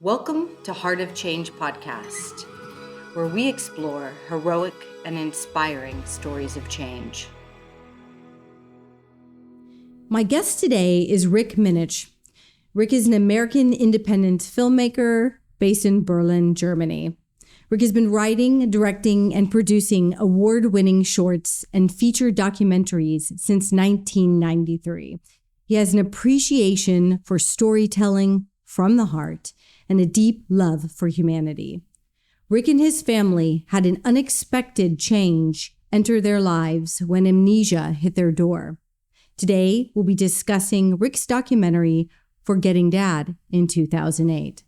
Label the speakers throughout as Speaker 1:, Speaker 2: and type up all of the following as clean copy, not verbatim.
Speaker 1: Welcome to Heart of Change podcast, where we explore heroic and inspiring stories of change.
Speaker 2: My guest today is Rick Minnich. Rick is an American independent filmmaker based in Berlin, Germany. Rick has been writing, directing, and producing award-winning shorts and feature documentaries since 1993. He has an appreciation for storytelling from the heart and a deep love for humanity. Rick and his family had an unexpected change enter their lives when amnesia hit their door. Today, we'll be discussing Rick's documentary, Forgetting Dad, in 2008.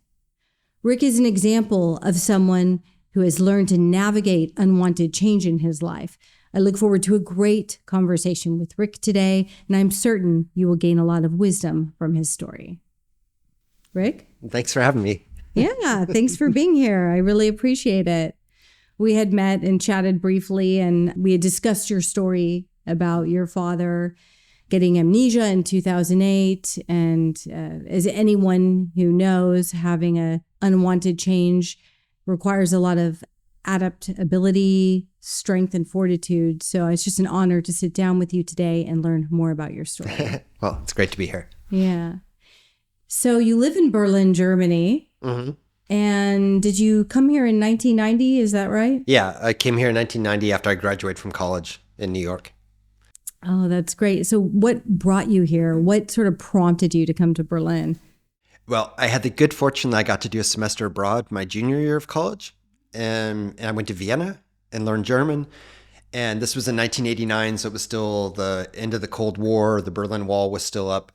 Speaker 2: Rick is an example of someone who has learned to navigate unwanted change in his life. I look forward to a great conversation with Rick today, and I'm certain you will gain a lot of wisdom from his story. Rick?
Speaker 3: Thanks for having me.
Speaker 2: Yeah, thanks for being here. I really appreciate it. We had met and chatted briefly, and we had discussed your story about your father getting amnesia in 2008. And as anyone who knows, having an unwanted change requires a lot of adaptability, strength, and fortitude. So it's just an honor to sit down with you today and learn more about your story.
Speaker 3: Well, it's great to be here.
Speaker 2: Yeah. So you live in Berlin, Germany.
Speaker 3: Mm-hmm.
Speaker 2: And did you come here in 1990? Is that right?
Speaker 3: Yeah, I came here in 1990 after I graduated from college in New York.
Speaker 2: Oh, that's great. So what brought you here? What sort of prompted you to come to Berlin?
Speaker 3: Well, I had the good fortune that I got to do a semester abroad my junior year of college. And I went to Vienna and learned German. And this was in 1989, so it was still the end of the Cold War. The Berlin Wall was still up.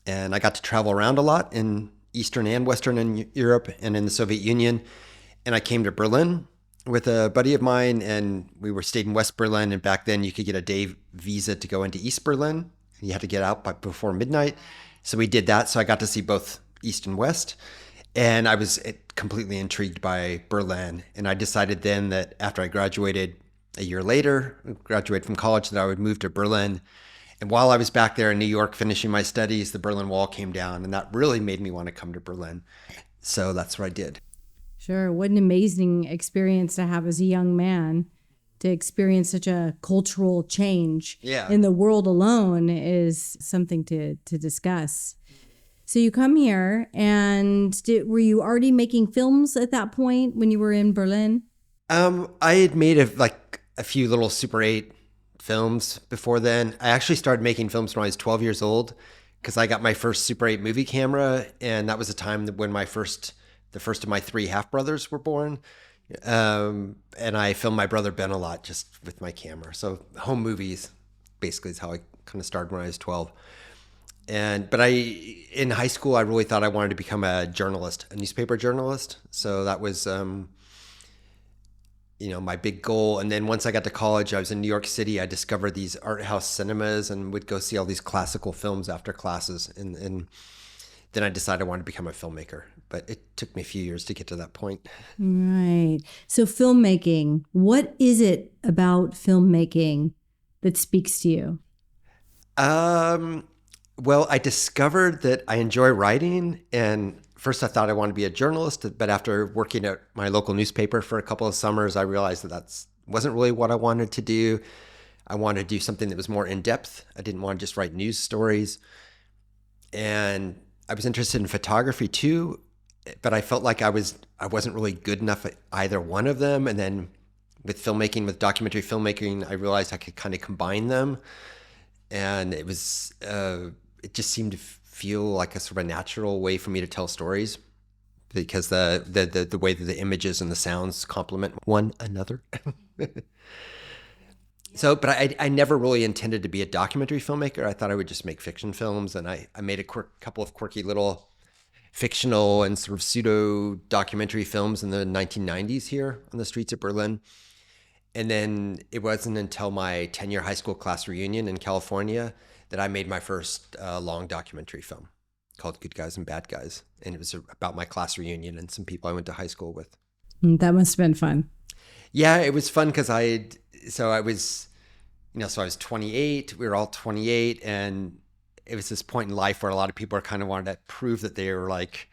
Speaker 3: And I got to travel around a lot in Eastern and Western Europe and in the Soviet Union. And I came to Berlin with a buddy of mine, and we stayed in West Berlin. And back then you could get a day visa to go into East Berlin. You had to get out before midnight. So we did that. So I got to see both East and West. And I was completely intrigued by Berlin. And I decided then that after I graduated a year later, graduated from college, that I would move to Berlin. And while I was back there in New York finishing my studies, the Berlin Wall came down, and that really made me want to come to Berlin. So that's what I did.
Speaker 2: Sure. What an amazing experience to have as a young man, to experience such a cultural change in the world alone is something to discuss. So you come here, and were you already making films at that point when you were in Berlin?
Speaker 3: I had made a few little Super 8 films before then. I actually started making films when I was 12 years old because I got my first Super 8 movie camera, and that was a time when the first of my 3 half-brothers were born. And I filmed my brother Ben a lot just with my camera. So home movies basically is how I kind of started when I was 12. But in high school, I really thought I wanted to become a journalist, a newspaper journalist. So that was my big goal. And then once I got to college, I was in New York City. I discovered these art house cinemas and would go see all these classical films after classes. And then I decided I wanted to become a filmmaker. But it took me a few years to get to that point.
Speaker 2: Right. So filmmaking, what is it about filmmaking that speaks to you?
Speaker 3: Well, I discovered that I enjoy writing, and first I thought I wanted to be a journalist, but after working at my local newspaper for a couple of summers, I realized that wasn't really what I wanted to do. I wanted to do something that was more in-depth. I didn't want to just write news stories. And I was interested in photography too, but I felt like I wasn't really good enough at either one of them. And then with documentary filmmaking, I realized I could kind of combine them. And it just seemed to feel like a sort of a natural way for me to tell stories because the way that the images and the sounds complement one another. So, but I never really intended to be a documentary filmmaker. I thought I would just make fiction films, and I made a couple of quirky little fictional and sort of pseudo documentary films in the 1990s here on the streets of Berlin. And then it wasn't until my 10-year high school class reunion in California that I made my first long documentary film called Good Guys and Bad Guys. And it was about my class reunion and some people I went to high school with.
Speaker 2: That must have been fun.
Speaker 3: Yeah, it was fun because I was 28. We were all 28. And it was this point in life where a lot of people are kind of wanted to prove that they were like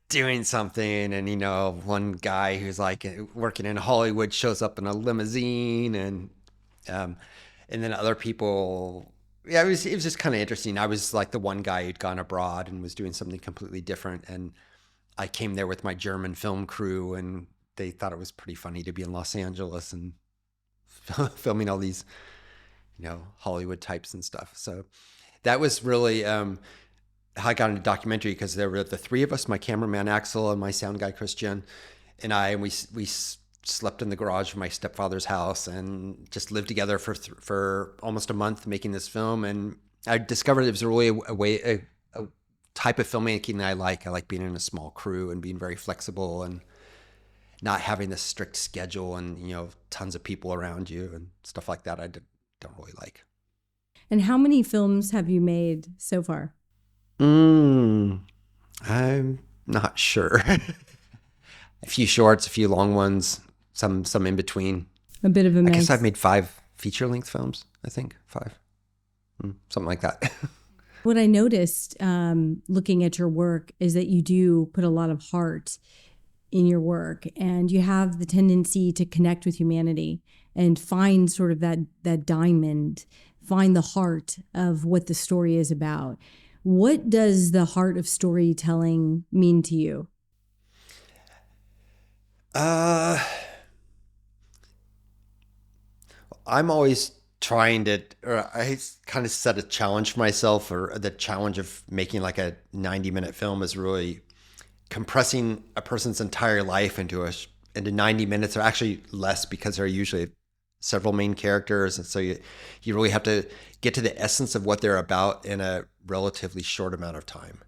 Speaker 3: doing something, and one guy who's like working in Hollywood shows up in a limousine, um, and then other people. Yeah, it was just kind of interesting. I was like the one guy who'd gone abroad and was doing something completely different, and I came there with my German film crew, and they thought it was pretty funny to be in Los Angeles and filming all these, Hollywood types and stuff. So that was really how I got into documentary, because there were the three of us, my cameraman Axel and my sound guy Christian, and we slept in the garage of my stepfather's house and just lived together for almost a month making this film. And I discovered it was really a type of filmmaking that I like. I like being in a small crew and being very flexible and not having this strict schedule and, tons of people around you and stuff like that. Don't really like.
Speaker 2: And how many films have you made so far?
Speaker 3: I'm not sure. A few shorts, a few long ones, some in between.
Speaker 2: A bit of a mix.
Speaker 3: I guess I've made 5 feature-length films, I think. 5. Something like that.
Speaker 2: What I noticed looking at your work is that you do put a lot of heart in your work, and you have the tendency to connect with humanity and find sort of that diamond, find the heart of what the story is about. What does the heart of storytelling mean to you?
Speaker 3: I'm always trying to, or I kind of set a challenge for myself, or the challenge of making like a 90-minute film is really compressing a person's entire life into 90 minutes, or actually less, because there are usually several main characters. And so you really have to get to the essence of what they're about in a relatively short amount of time.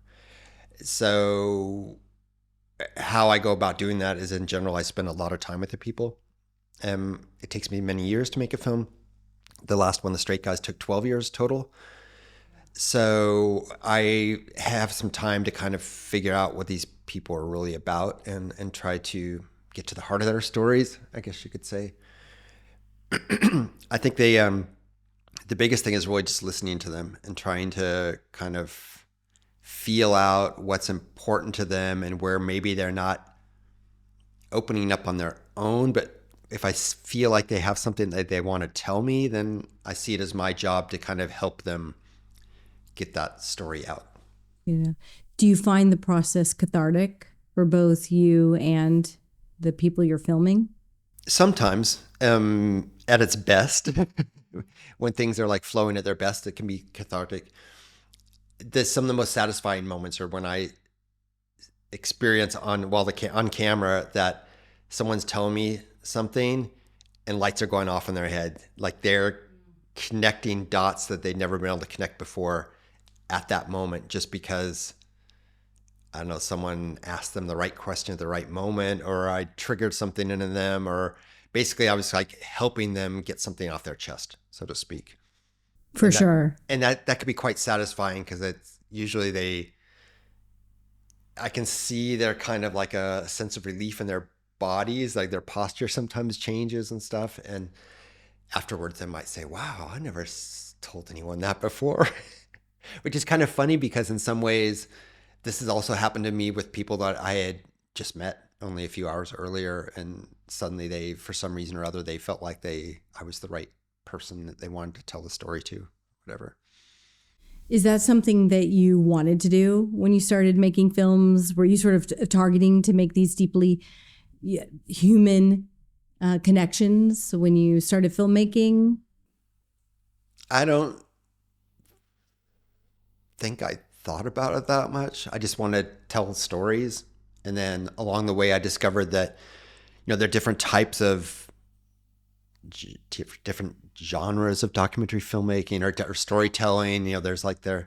Speaker 3: So how I go about doing that is, in general, I spend a lot of time with the people. It takes me many years to make a film. The last one, The Straight Guys, took 12 years total. So I have some time to kind of figure out what these people are really about and try to get to the heart of their stories, I guess you could say. I think the biggest thing is really just listening to them and trying to kind of feel out what's important to them and where maybe they're not opening up on their own. But if I feel like they have something that they want to tell me, then I see it as my job to kind of help them get that story out.
Speaker 2: Yeah. Do you find the process cathartic for both you and the people you're filming?
Speaker 3: Sometimes, at its best, when things are like flowing at their best, it can be cathartic. Some of the most satisfying moments are when I experience on camera that someone's telling me something and lights are going off in their head, like they're connecting dots that they'd never been able to connect before at that moment, just because, I don't know, someone asked them the right question at the right moment, or I triggered something into them, or basically I was like helping them get something off their chest, so to speak.
Speaker 2: For sure.
Speaker 3: And that could be quite satisfying, because it's usually I can see they're kind of like a sense of relief in their bodies, like their posture sometimes changes and stuff. And afterwards they might say, wow, I never told anyone that before, which is kind of funny, because in some ways this has also happened to me with people that I had just met only a few hours earlier, and suddenly they, for some reason or other, they felt like I was the right person that they wanted to tell the story to, whatever.
Speaker 2: Is that something that you wanted to do when you started making films? Were you sort of targeting to make these deeply human connections when you started filmmaking?
Speaker 3: I don't think I thought about it that much. I just wanted to tell stories. And then along the way, I discovered that, there are different types of different genres of documentary filmmaking or storytelling. There's like the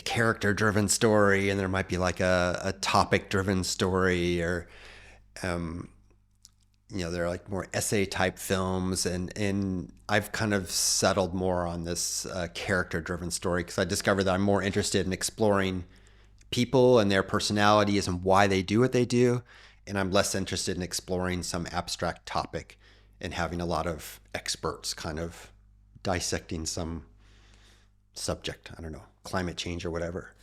Speaker 3: character-driven story, and there might be like a topic-driven story, or they're like more essay-type films, and I've kind of settled more on this character-driven story, because I discovered that I'm more interested in exploring people and their personalities and why they do what they do, and I'm less interested in exploring some abstract topic and having a lot of experts kind of dissecting some subject, I don't know, climate change or whatever.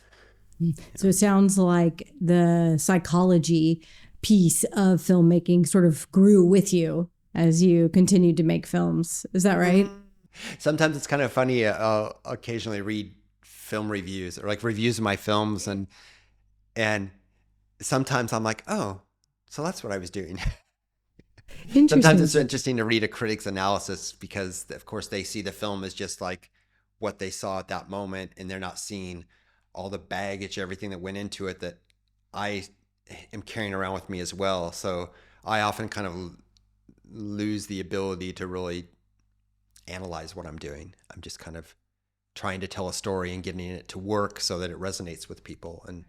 Speaker 2: So it sounds like the psychology piece of filmmaking sort of grew with you as you continued to make films. Is that right?
Speaker 3: Sometimes it's kind of funny. I'll occasionally read film reviews or like reviews of my films, and sometimes I'm like, oh, so that's what I was doing. Sometimes it's interesting to read a critic's analysis because, of course, they see the film as just like what they saw at that moment, and they're not seeing all the baggage, everything that went into it that I am carrying around with me as well. So I often kind of lose the ability to really analyze what I'm doing. I'm just kind of trying to tell a story and getting it to work so that it resonates with people. And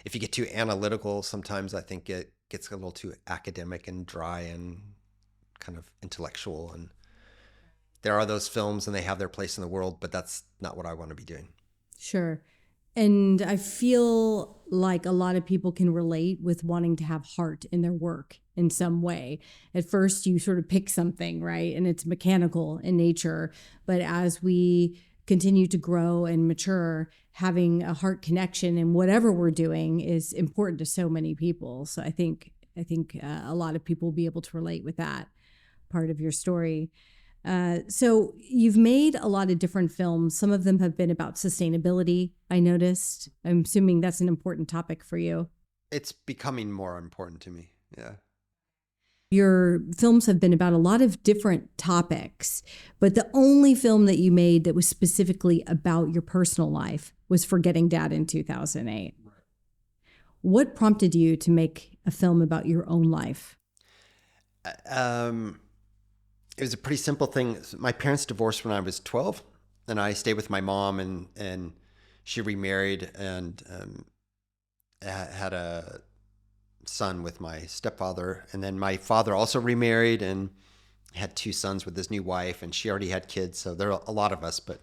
Speaker 3: if you get too analytical, sometimes I think it gets a little too academic and dry and kind of intellectual. And there are those films and they have their place in the world, but that's not what I want to be doing.
Speaker 2: Sure. And I feel like a lot of people can relate with wanting to have heart in their work in some way. At first, you sort of pick something, right? And it's mechanical in nature. But as we continue to grow and mature, having a heart connection in whatever we're doing is important to so many people. So I think a lot of people will be able to relate with that part of your story. So you've made a lot of different films. Some of them have been about sustainability, I noticed. I'm assuming that's an important topic for you.
Speaker 3: It's becoming more important to me. Yeah.
Speaker 2: Your films have been about a lot of different topics, but the only film that you made that was specifically about your personal life was Forgetting Dad in 2008. Right. What prompted you to make a film about your own life?
Speaker 3: It was a pretty simple thing. My parents divorced when I was 12, and I stayed with my mom, and she remarried and had a son with my stepfather. And then my father also remarried and had two sons with his new wife, and she already had kids. So there are a lot of us, but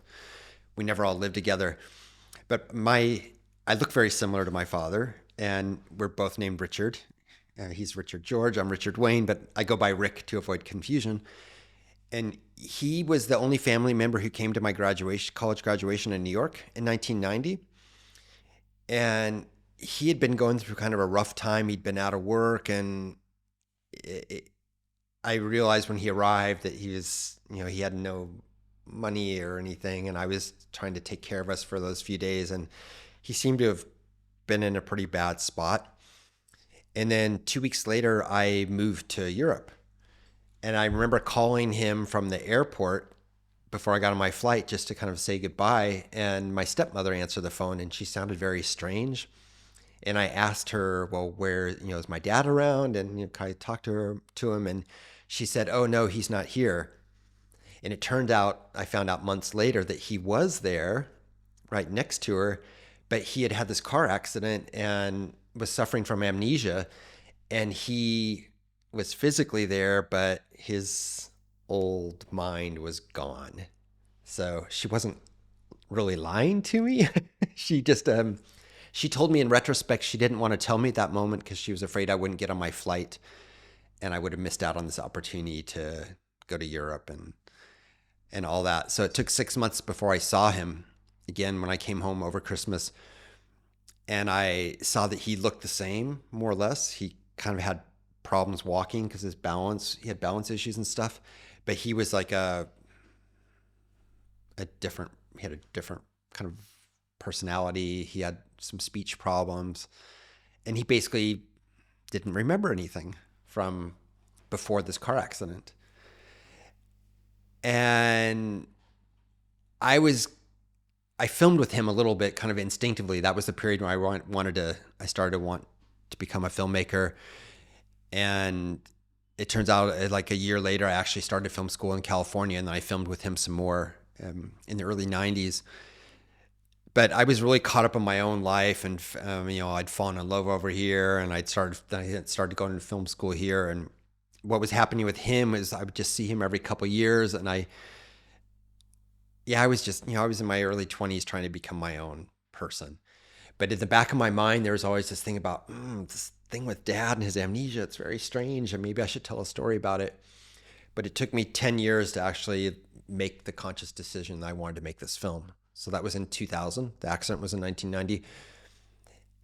Speaker 3: we never all lived together. But I look very similar to my father, and we're both named Richard. He's Richard George, I'm Richard Wayne, but I go by Rick to avoid confusion. And he was the only family member who came to my college graduation in New York in 1990. And he had been going through kind of a rough time. He'd been out of work. And I realized when he arrived that he was, he had no money or anything. And I was trying to take care of us for those few days. And he seemed to have been in a pretty bad spot. And then 2 weeks later, I moved to Europe. And I remember calling him from the airport before I got on my flight just to kind of say goodbye. And my stepmother answered the phone, and she sounded very strange. And I asked her, well, where, is my dad around? And I talked to him, and she said, oh, no, he's not here. And it turned out, I found out months later that he was there right next to her, but he had had this car accident and was suffering from amnesia. And he was physically there, but his old mind was gone. So she wasn't really lying to me. She just, she told me in retrospect, she didn't want to tell me at that moment because she was afraid I wouldn't get on my flight and I would have missed out on this opportunity to go to Europe and all that. So it took 6 months before I saw him again when I came home over Christmas, and I saw that he looked the same, more or less. He kind of had problems walking because he had balance issues and stuff, but he was like he had a different kind of personality. He had some speech problems, and he basically didn't remember anything from before this car accident. And I filmed with him a little bit kind of instinctively. That was the period where I started to want to become a filmmaker. And it turns out like a year later, I actually started film school in California, and then I filmed with him some more in the early 90s. But I was really caught up in my own life, and I'd fallen in love over here, and I started going to film school here. And what was happening with him is I would just see him every couple of years, and I was I was in my early 20s trying to become my own person. But in the back of my mind, there was always this thing about this thing with Dad and his amnesia. It's very strange, and maybe I should tell a story about it. But it took me 10 years to actually make the conscious decision that I wanted to make this film. So that was in 2000. The accident was in 1990.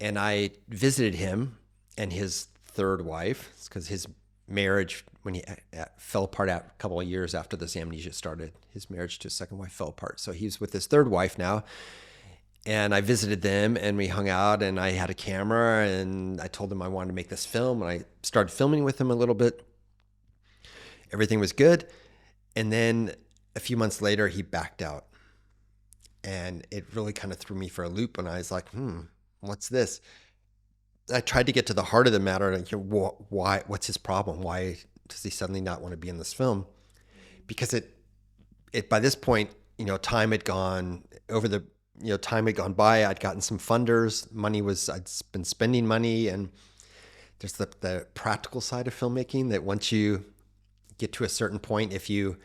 Speaker 3: And I visited him and his third wife, because his marriage, when he fell apart a couple of years after this amnesia started, his marriage to his second wife fell apart. So he's with his third wife now. And I visited them and we hung out, and I had a camera, and I told him I wanted to make this film, and I started filming with him a little bit. Everything was good. And then a few months later, he backed out. And it really kind of threw me for a loop. And I was like, what's this? I tried to get to the heart of the matter. And why? What's his problem? Why does he suddenly not want to be in this film? Because it by this point, time had gone by. I'd gotten some funders. I'd been spending money. And there's the practical side of filmmaking that once you get to a certain point, if you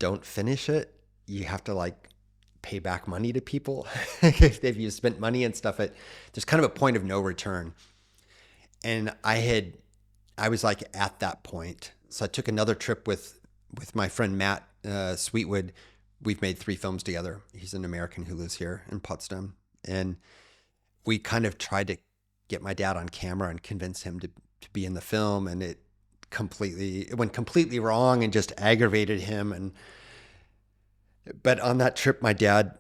Speaker 3: don't finish it, you have to pay back money to people. If you spent money and stuff, there's kind of a point of no return. And I was at that point. So I took another trip with my friend Matt Sweetwood. We've made 3 films together. He's an American who lives here in Potsdam. And we kind of tried to get my dad on camera and convince him to be in the film. And it went completely wrong and just aggravated him. But on that trip, my dad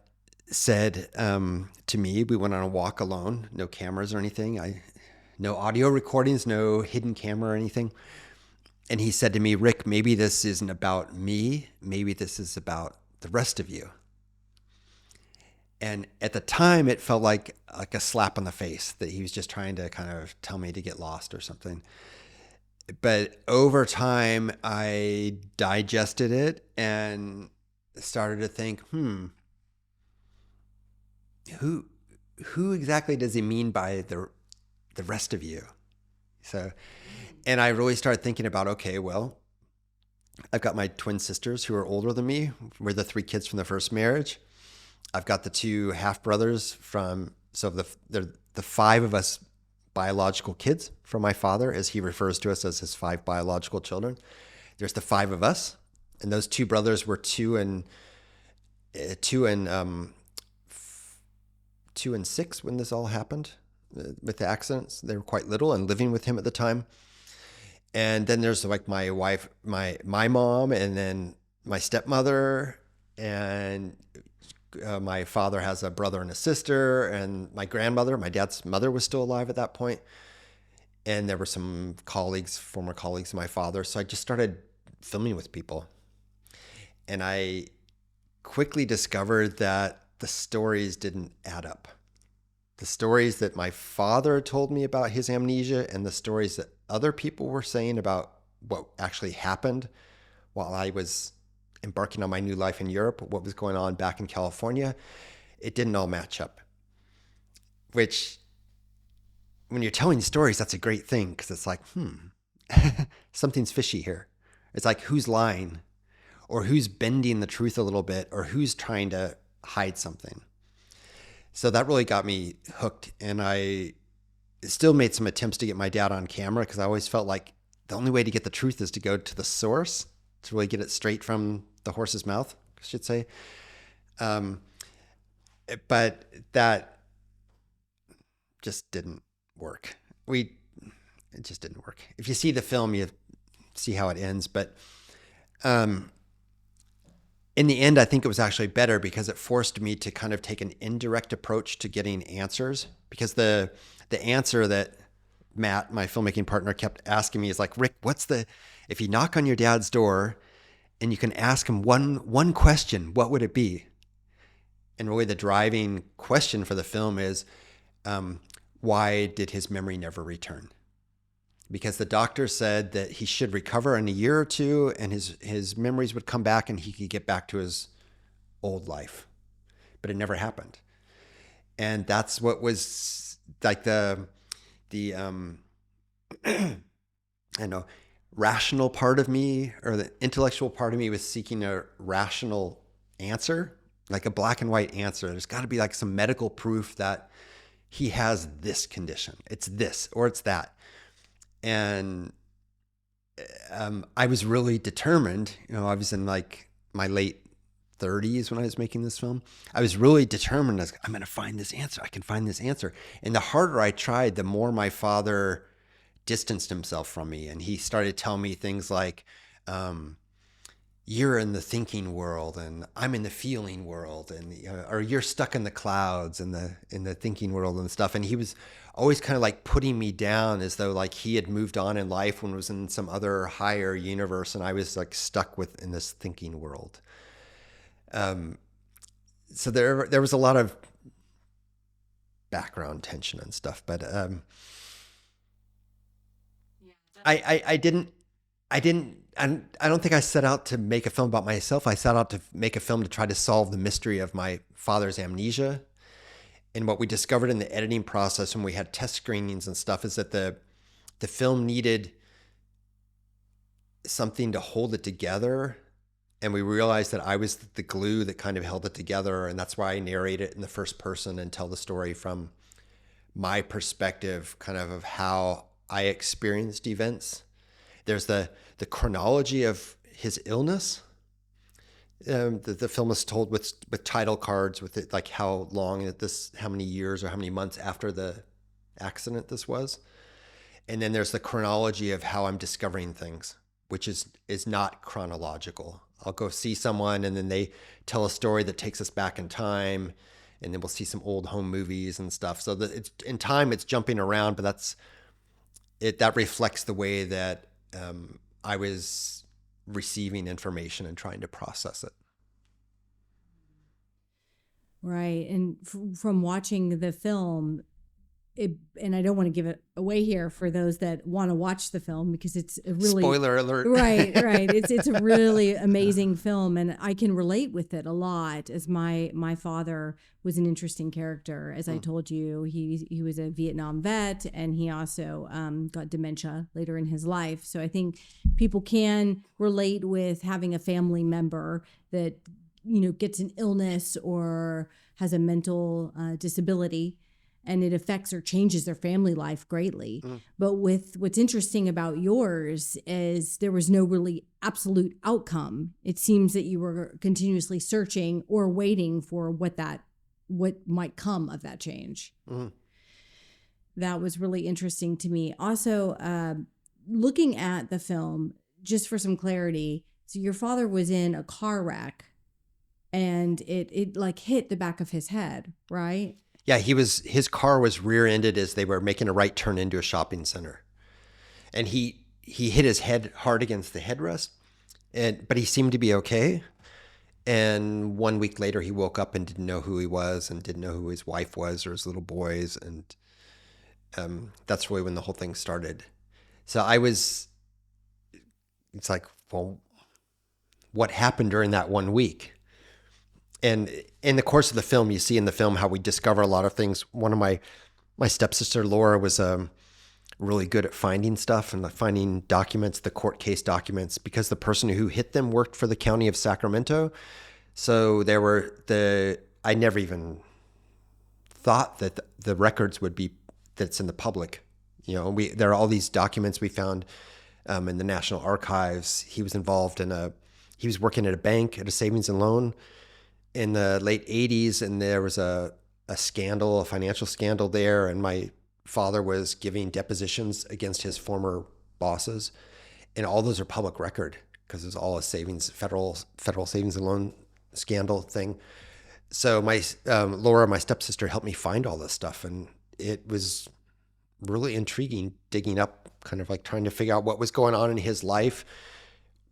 Speaker 3: said to me, we went on a walk alone, no cameras or anything. No audio recordings, no hidden camera or anything. And he said to me, Rick, maybe this isn't about me. Maybe this is about the rest of you. And at the time, it felt like a slap on the face, that he was just trying to kind of tell me to get lost or something. But over time, I digested it and started to think, who exactly does he mean by the rest of you? So, and I really started thinking about, okay, well, I've got my twin sisters who are older than me. We're the 3 kids from the first marriage. I've got the 2 half brothers they're the 5 of us biological kids from my father, as he refers to us as his 5 biological children. There's the 5 of us. And those 2 brothers were 2 and 6 when this all happened with the accidents. They were quite little and living with him at the time. And then there's my wife, my mom, and then my stepmother, and my father has a brother and a sister, and my grandmother, my dad's mother, was still alive at that point. And there were some former colleagues of my father. So I just started filming with people. And I quickly discovered that the stories didn't add up. The stories that my father told me about his amnesia and the stories that other people were saying about what actually happened while I was embarking on my new life in Europe, what was going on back in California, it didn't all match up. Which, when you're telling stories, that's a great thing, because it's like, something's fishy here. It's like, who's lying? Or who's bending the truth a little bit, or who's trying to hide something. So that really got me hooked. And I still made some attempts to get my dad on camera, because I always felt like the only way to get the truth is to go to the source, to really get it straight from the horse's mouth, I should say. But that just didn't work. It just didn't work. If you see the film, you see how it ends. But in the end, I think it was actually better, because it forced me to kind of take an indirect approach to getting answers. Because the answer that Matt, my filmmaking partner, kept asking me is like, Rick, if you knock on your dad's door and you can ask him one question, what would it be? And really the driving question for the film is, why did his memory never return? Because the doctor said that he should recover in a year or 2 and his memories would come back and he could get back to his old life. But it never happened. And that's what was like the I know, rational part of me, or the intellectual part of me, was seeking a rational answer, like a black and white answer. There's got to be like some medical proof that he has this condition. It's this or it's that. And I was really determined. I was in like my late 30s when I was making this film. I was really determined. I'm going to find this answer. I can find this answer. And the harder I tried, the more my father distanced himself from me. And he started telling me things like, you're in the thinking world and I'm in the feeling world, and or you're stuck in the clouds in the thinking world and stuff. And he was always kind of like putting me down as though like he had moved on in life when it was in some other higher universe, and I was like stuck in this thinking world. So there was a lot of background tension and stuff, but I don't think I set out to make a film about myself. I set out to make a film to try to solve the mystery of my father's amnesia. And what we discovered in the editing process when we had test screenings and stuff is that the film needed something to hold it together. And we realized that I was the glue that kind of held it together. And that's why I narrate it in the first person and tell the story from my perspective, kind of how I experienced events. There's the chronology of his illness. The film is told with title cards with it, like how many years or how many months after the accident this was. And then there's the chronology of how I'm discovering things, which is not chronological. I'll go see someone and then they tell a story that takes us back in time, and then we'll see some old home movies and stuff. So that it's in time, it's jumping around, but that reflects the way that I was receiving information and trying to process it.
Speaker 2: Right. And from watching the film, and I don't want to give it away here for those that want to watch the film, because it's a really...
Speaker 3: Spoiler alert.
Speaker 2: Right. It's a really amazing film, and I can relate with it a lot, as my father was an interesting character. As I told you, he was a Vietnam vet, and he also got dementia later in his life. So I think people can relate with having a family member that, gets an illness or has a mental disability, and it affects or changes their family life greatly. But what's interesting about yours is there was no really absolute outcome. It seems that you were continuously searching or waiting for what might come of that change. That was really interesting to me. Also, looking at the film, just for some clarity, so your father was in a car wreck, and it like hit the back of his head, right?
Speaker 3: Yeah, his car was rear-ended as they were making a right turn into a shopping center. And he hit his head hard against the headrest, but he seemed to be okay. And 1 week later, he woke up and didn't know who he was and didn't know who his wife was or his little boys. And that's really when the whole thing started. So it's like, well, what happened during that 1 week? And in the course of the film, you see in the film how we discover a lot of things. One of my stepsister, Laura, was really good at finding stuff and finding documents, the court case documents, because the person who hit them worked for the county of Sacramento. So I never even thought that the records would be, that's in the public. There are all these documents we found in the National Archives. He was involved he was working at a bank, at a savings and loan, in the late 80s, and there was a financial scandal there, and my father was giving depositions against his former bosses, and all those are public record because it's all a federal savings and loan scandal thing. So Laura, my stepsister, helped me find all this stuff, and it was really intriguing, digging up, kind of like trying to figure out what was going on in his life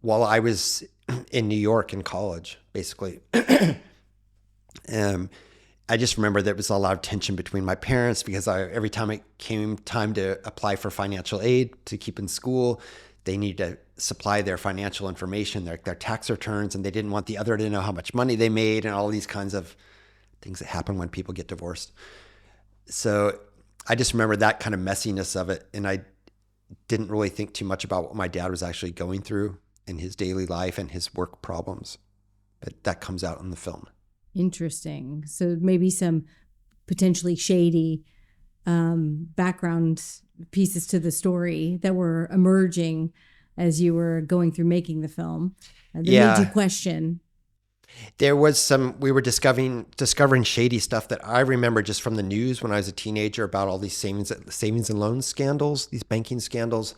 Speaker 3: while I was in New York in college, basically. I just remember there was a lot of tension between my parents because every time it came time to apply for financial aid to keep in school, they needed to supply their financial information, their tax returns, and they didn't want the other to know how much money they made and all these kinds of things that happen when people get divorced. So I just remember that kind of messiness of it, and I didn't really think too much about what my dad was actually going through in his daily life and his work problems. But that comes out in the film.
Speaker 2: Interesting. So maybe some potentially shady background pieces to the story that were emerging as you were going through making the film that made you question.
Speaker 3: There was we were discovering shady stuff that I remember just from the news when I was a teenager about all these savings and loan scandals, these banking scandals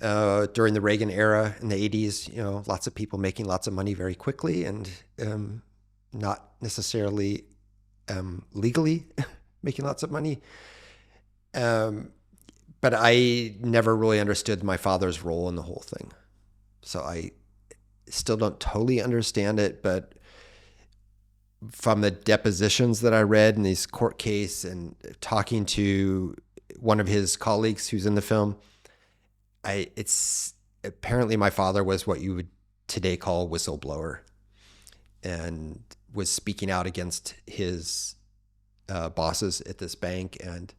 Speaker 3: during the Reagan era in the 80s. You know, lots of people making lots of money very quickly and not necessarily legally making lots of money. But I never really understood my father's role in the whole thing. So I still don't totally understand it, but from the depositions that I read in this court case and talking to one of his colleagues who's in the film, it's apparently my father was what you would today call a whistleblower and was speaking out against his bosses at this bank. And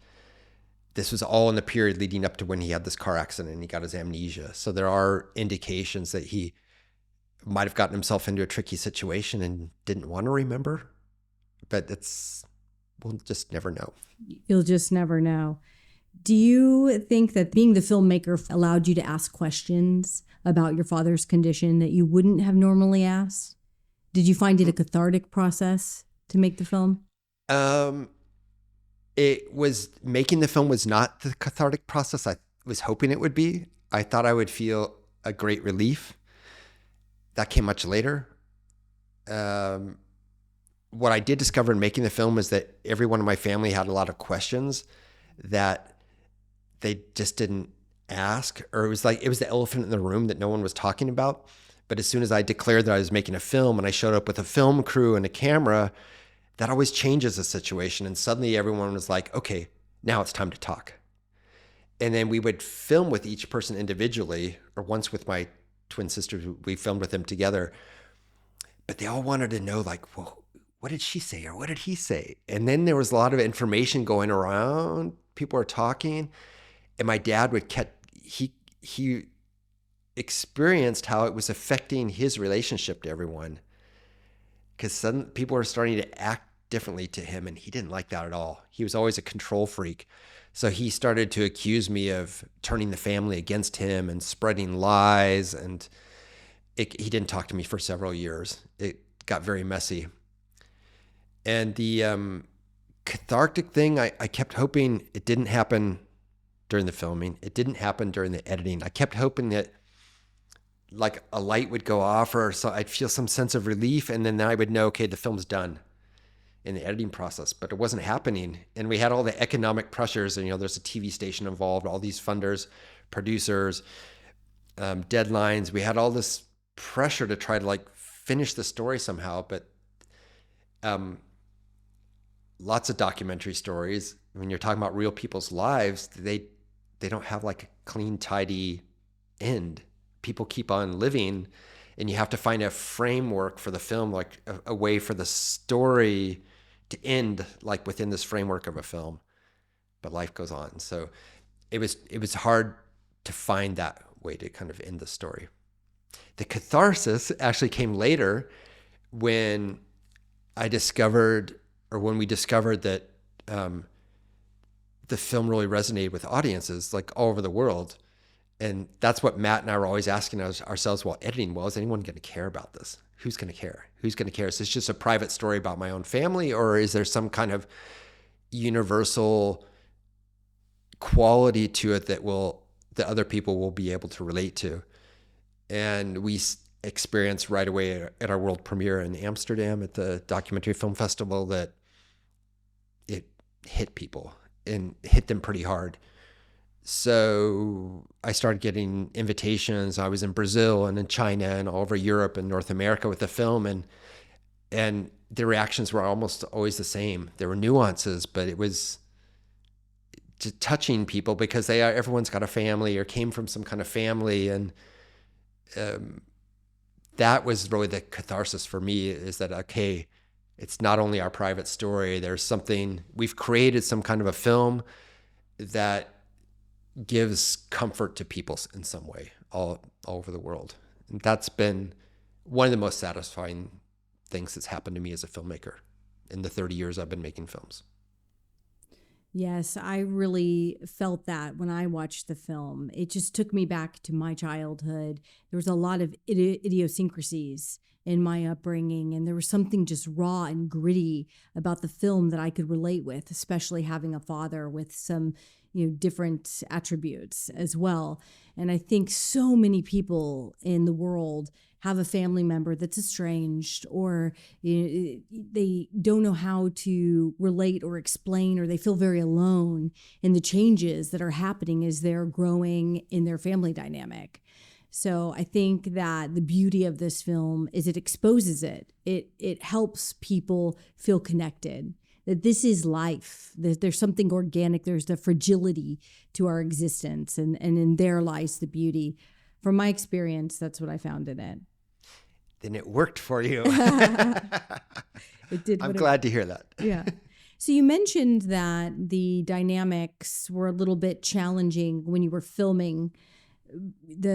Speaker 3: this was all in the period leading up to when he had this car accident and he got his amnesia. So there are indications that he might have gotten himself into a tricky situation and didn't want to remember, but we'll just never know.
Speaker 2: You'll just never know. Do you think that being the filmmaker allowed you to ask questions about your father's condition that you wouldn't have normally asked? Did you find it a cathartic process to make the film?
Speaker 3: Making the film was not the cathartic process I was hoping it would be. I thought I would feel a great relief. That came much later. What I did discover in making the film is that everyone in my family had a lot of questions that they just didn't ask, or it was the elephant in the room that no one was talking about. But as soon as I declared that I was making a film and I showed up with a film crew and a camera, that always changes the situation. And suddenly everyone was like, okay, now it's time to talk. And then we would film with each person individually, or once with my twin sisters, we filmed with them together. But they all wanted to know, like, well, what did she say? Or what did he say? And then there was a lot of information going around. People were talking. And my dad he experienced how it was affecting his relationship to everyone. Because suddenly people were starting to act differently to him, and he didn't like that at all. He was always a control freak. So he started to accuse me of turning the family against him and spreading lies, and he didn't talk to me for several years. It got very messy. And the cathartic thing, I kept hoping it didn't happen during the filming. It didn't happen during the editing. I kept hoping that like a light would go off, or so I'd feel some sense of relief, and then I would know, okay, the film's done in the editing process. But it wasn't happening. And we had all the economic pressures, and there's a TV station involved, all these funders, producers, deadlines. We had all this pressure to try to like finish the story somehow. But lots of documentary stories, when you're talking about real people's lives, they don't have like a clean, tidy end. People keep on living, and you have to find a framework for the film, like a way for the story to end, like within this framework of a film. But life goes on. So it was hard to find that way to kind of end the story. The catharsis actually came later when we discovered that the film really resonated with audiences like all over the world. And that's what Matt and I were always asking ourselves while editing. Well, is anyone going to care about this? Who's going to care? Who's going to care? Is this just a private story about my own family, or is there some kind of universal quality to it that other people will be able to relate to? And we experienced right away at our world premiere in Amsterdam at the Documentary Film Festival that it hit people and hit them pretty hard. So I started getting invitations. I was in Brazil and in China and all over Europe and North America with the film, and the reactions were almost always the same. There were nuances, but it was just touching people because everyone's got a family or came from some kind of family, and that was really the catharsis for me, is that, okay, it's not only our private story. There's something, we've created some kind of a film that gives comfort to people in some way all over the world. And that's been one of the most satisfying things that's happened to me as a filmmaker in the 30 years I've been making films.
Speaker 2: Yes, I really felt that when I watched the film. It just took me back to my childhood. There was a lot of idiosyncrasies in my upbringing, and there was something just raw and gritty about the film that I could relate with, especially having a father with some, different attributes as well. And I think so many people in the world have a family member that's estranged, or they don't know how to relate or explain, or they feel very alone in the changes that are happening as they're growing in their family dynamic. So I think that the beauty of this film is it exposes it. It helps people feel connected, that this is life. There's something organic. There's the fragility to our existence, and in there lies the beauty. From my experience, that's what I found in it.
Speaker 3: Then it worked for you.
Speaker 2: It did.
Speaker 3: I'm glad to hear that.
Speaker 2: Yeah. So you mentioned that the dynamics were a little bit challenging when you were filming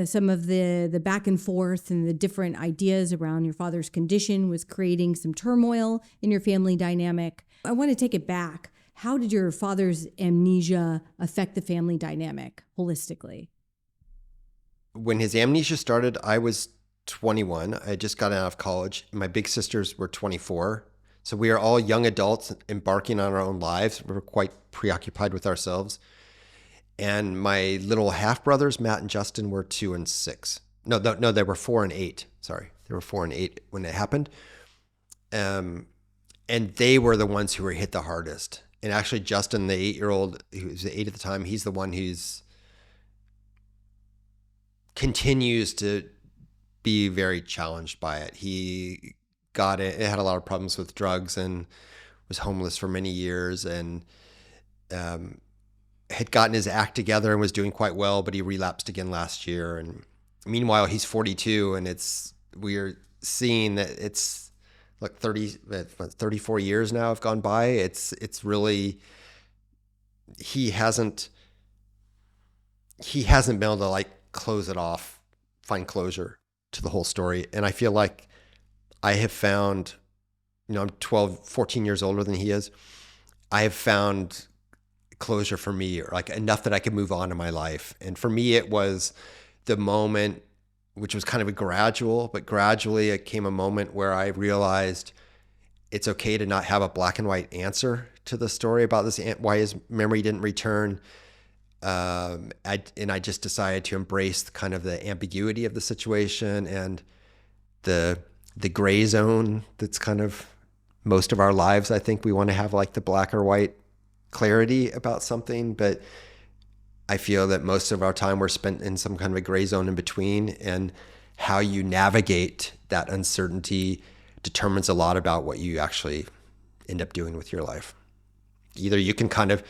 Speaker 2: some of the back and forth, and the different ideas around your father's condition was creating some turmoil in your family dynamic. I want to take it back. How did your father's amnesia affect the family dynamic holistically?
Speaker 3: When his amnesia started, I was 21. I had just gotten out of college. My big sisters were 24. So we are all young adults embarking on our own lives. We were quite preoccupied with ourselves. And my little half brothers, Matt and Justin, were 2 and 6. No, they were 4 and 8. Sorry, they were 4 and 8 when it happened. And they were the ones who were hit the hardest. And actually, Justin, the 8-year-old, who was 8 at the time, he's the one who's continues to be very challenged by it. He got it. It had a lot of problems with drugs and was homeless for many years, and had gotten his act together and was doing quite well, but he relapsed again last year. And meanwhile, he's 42, and we're seeing that it's like 34 years now have gone by. It's really, he hasn't been able to close it off, find closure to the whole story. And I feel like I have found, I'm 14 years older than he is. I have found closure for me, or enough that I could move on in my life. And for me, it was the moment, which was kind of but gradually it came a moment where I realized it's okay to not have a black and white answer to the story about this, why his memory didn't return. I just decided to embrace the ambiguity of the situation and the gray zone that's kind of most of our lives. I think we want to have the black or white clarity about something, but I feel that most of our time we're spent in some kind of a gray zone in between, and how you navigate that uncertainty determines a lot about what you actually end up doing with your life. Either you can kind of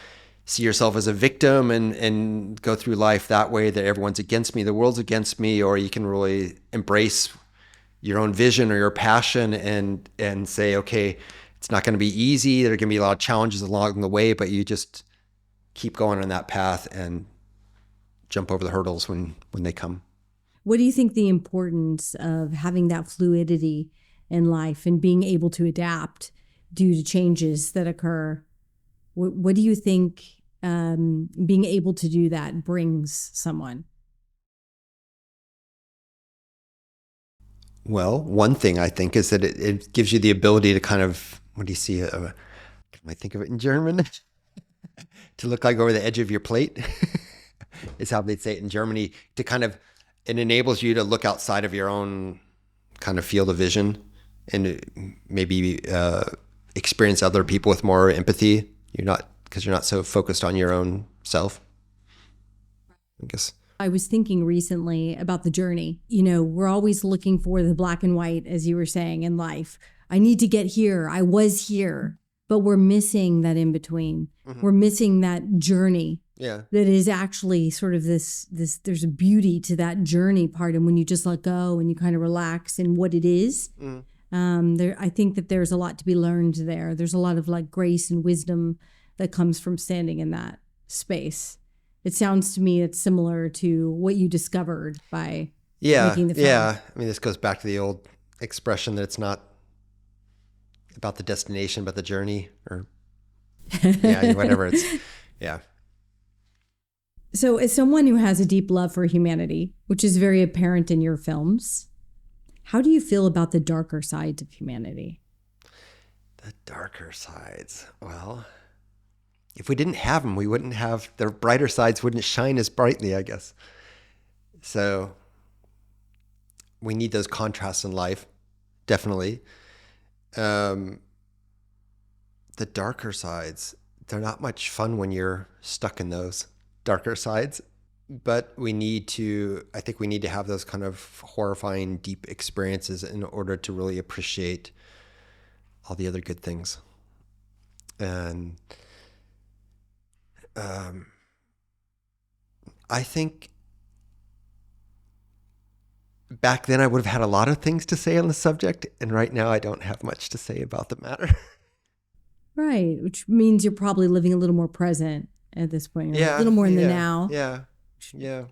Speaker 3: see yourself as a victim and go through life that way, that everyone's against me, the world's against me, or you can really embrace your own vision or your passion and say, okay, it's not going to be easy. There are going to be a lot of challenges along the way, but you just keep going on that path and jump over the hurdles when they come.
Speaker 2: What do you think the importance of having that fluidity in life and being able to adapt due to changes that occur? What do you think being able to do that brings someone?
Speaker 3: Well, one thing I think is that it gives you the ability to kind of, what do you see? Can I think of it in German? To look over the edge of your plate is how they'd say it in Germany. It enables you to look outside of your own kind of field of vision and maybe experience other people with more empathy. Because you're not so focused on your own self, I guess.
Speaker 2: I was thinking recently about the journey. We're always looking for the black and white, as you were saying, in life. I need to get here. I was here. But we're missing that in between. Mm-hmm. We're missing that journey.
Speaker 3: Yeah.
Speaker 2: That is actually sort of this, there's a beauty to that journey part. And when you just let go and you kind of relax in what it is, I think that there's a lot to be learned there. There's a lot of grace and wisdom that comes from standing in that space. It sounds to me it's similar to what you discovered by making the film.
Speaker 3: Yeah. I mean, this goes back to the old expression that it's not about the destination, but the journey, or whatever. Yeah.
Speaker 2: So as someone who has a deep love for humanity, which is very apparent in your films, how do you feel about the darker sides of humanity?
Speaker 3: The darker sides. Well, if we didn't have them, we wouldn't have, the brighter sides wouldn't shine as brightly, I guess. So we need those contrasts in life, definitely. The darker sides, they're not much fun when you're stuck in those darker sides. But I think we need to have those kind of horrifying, deep experiences in order to really appreciate all the other good things. And I think back then I would have had a lot of things to say on the subject, and right now I don't have much to say about the matter.
Speaker 2: Right, which means you're probably living a little more present at this point. You're a little more in the now.
Speaker 3: Yeah, yeah.